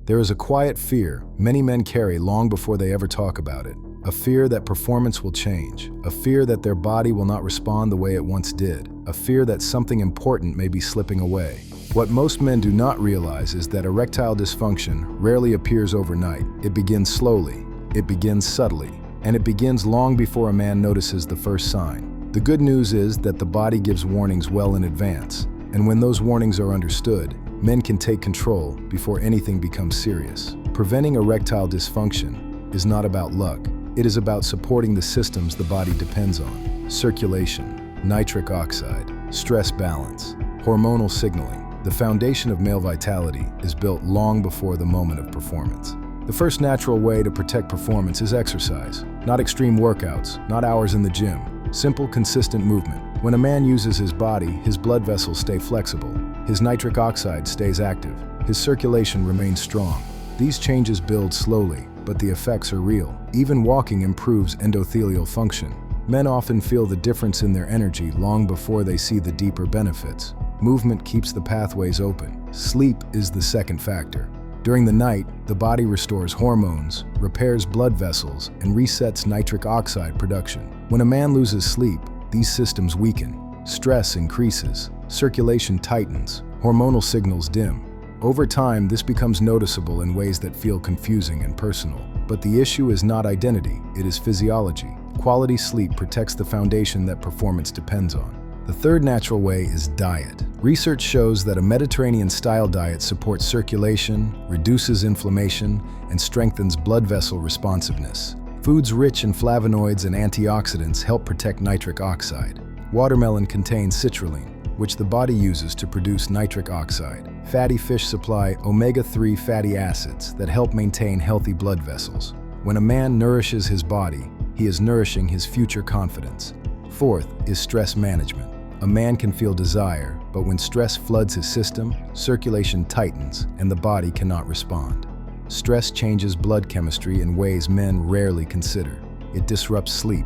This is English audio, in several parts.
There is a quiet fear many men carry long before they ever talk about it. A fear that performance will change, a fear that their body will not respond the way it once did, a fear that something important may be slipping away. What most men do not realize is that erectile dysfunction rarely appears overnight. It begins slowly, it begins subtly, and it begins long before a man notices the first sign. The good news is that the body gives warnings well in advance, and when those warnings are understood, men can take control before anything becomes serious. Preventing erectile dysfunction is not about luck. It is about supporting the systems the body depends on: circulation, nitric oxide, stress balance, hormonal signaling. The foundation of male vitality is built long before the moment of performance. The first natural way to protect performance is exercise. Not extreme workouts, not hours in the gym. Simple, consistent movement. When a man uses his body, his blood vessels stay flexible. His nitric oxide stays active. His circulation remains strong. These changes build slowly, but the effects are real. Even walking improves endothelial function. Men often feel the difference in their energy long before they see the deeper benefits. Movement keeps the pathways open. Sleep is the second factor. During the night, the body restores hormones, repairs blood vessels, and resets nitric oxide production. When a man loses sleep, these systems weaken. Stress increases, circulation tightens, hormonal signals dim. Over time, this becomes noticeable in ways that feel confusing and personal. But the issue is not identity, it is physiology. Quality sleep protects the foundation that performance depends on. The third natural way is diet. Research shows that a Mediterranean-style diet supports circulation, reduces inflammation, and strengthens blood vessel responsiveness. Foods rich in flavonoids and antioxidants help protect nitric oxide. Watermelon contains citrulline, which the body uses to produce nitric oxide. Fatty fish supply omega-3 fatty acids that help maintain healthy blood vessels. When a man nourishes his body, he is nourishing his future confidence. Fourth is stress management. A man can feel desire, but when stress floods his system, circulation tightens and the body cannot respond. Stress changes blood chemistry in ways men rarely consider. It disrupts sleep.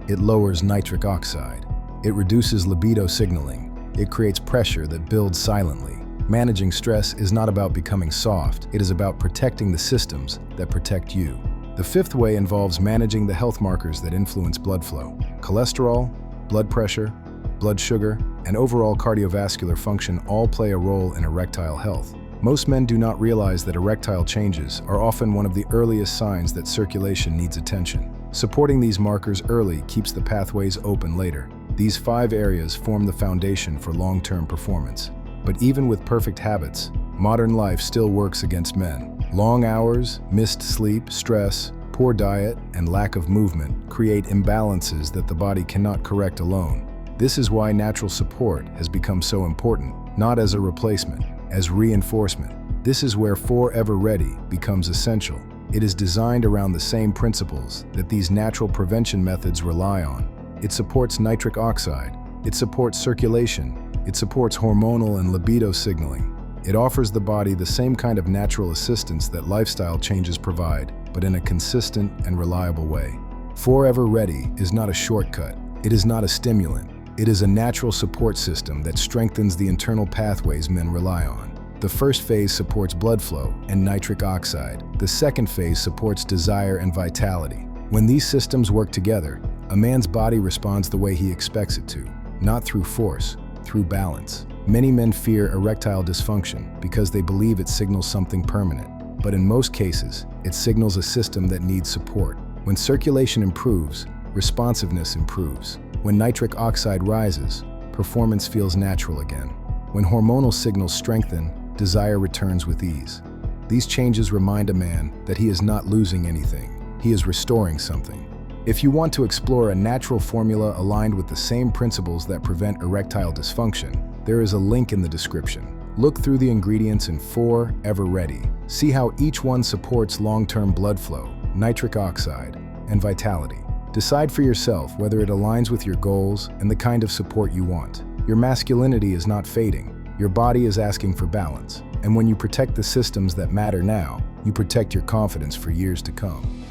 It lowers nitric oxide. It reduces libido signaling. It creates pressure that builds silently. Managing stress is not about becoming soft, it is about protecting the systems that protect you. The fifth way involves managing the health markers that influence blood flow. Cholesterol, blood pressure, blood sugar, and overall cardiovascular function all play a role in erectile health. Most men do not realize that erectile changes are often one of the earliest signs that circulation needs attention. Supporting these markers early keeps the pathways open later. These 5 areas form the foundation for long-term performance. But even with perfect habits, modern life still works against men. Long hours, missed sleep, stress, poor diet, and lack of movement create imbalances that the body cannot correct alone. This is why natural support has become so important, not as a replacement, as reinforcement. This is where Forever Ready becomes essential. It is designed around the same principles that these natural prevention methods rely on. It supports nitric oxide, it supports circulation, it supports hormonal and libido signaling. It offers the body the same kind of natural assistance that lifestyle changes provide, but in a consistent and reliable way. Forever Ready is not a shortcut. It is not a stimulant. It is a natural support system that strengthens the internal pathways men rely on. The first phase supports blood flow and nitric oxide. The second phase supports desire and vitality. When these systems work together, a man's body responds the way he expects it to, not through force, through balance. Many men fear erectile dysfunction because they believe it signals something permanent. But in most cases, it signals a system that needs support. When circulation improves, responsiveness improves. When nitric oxide rises, performance feels natural again. When hormonal signals strengthen, desire returns with ease. These changes remind a man that he is not losing anything. He is restoring something. If you want to explore a natural formula aligned with the same principles that prevent erectile dysfunction, there is a link in the description. Look through the ingredients in Forever Ready. See how each one supports long-term blood flow, nitric oxide, and vitality. Decide for yourself whether it aligns with your goals and the kind of support you want. Your masculinity is not fading. Your body is asking for balance. And when you protect the systems that matter now, you protect your confidence for years to come.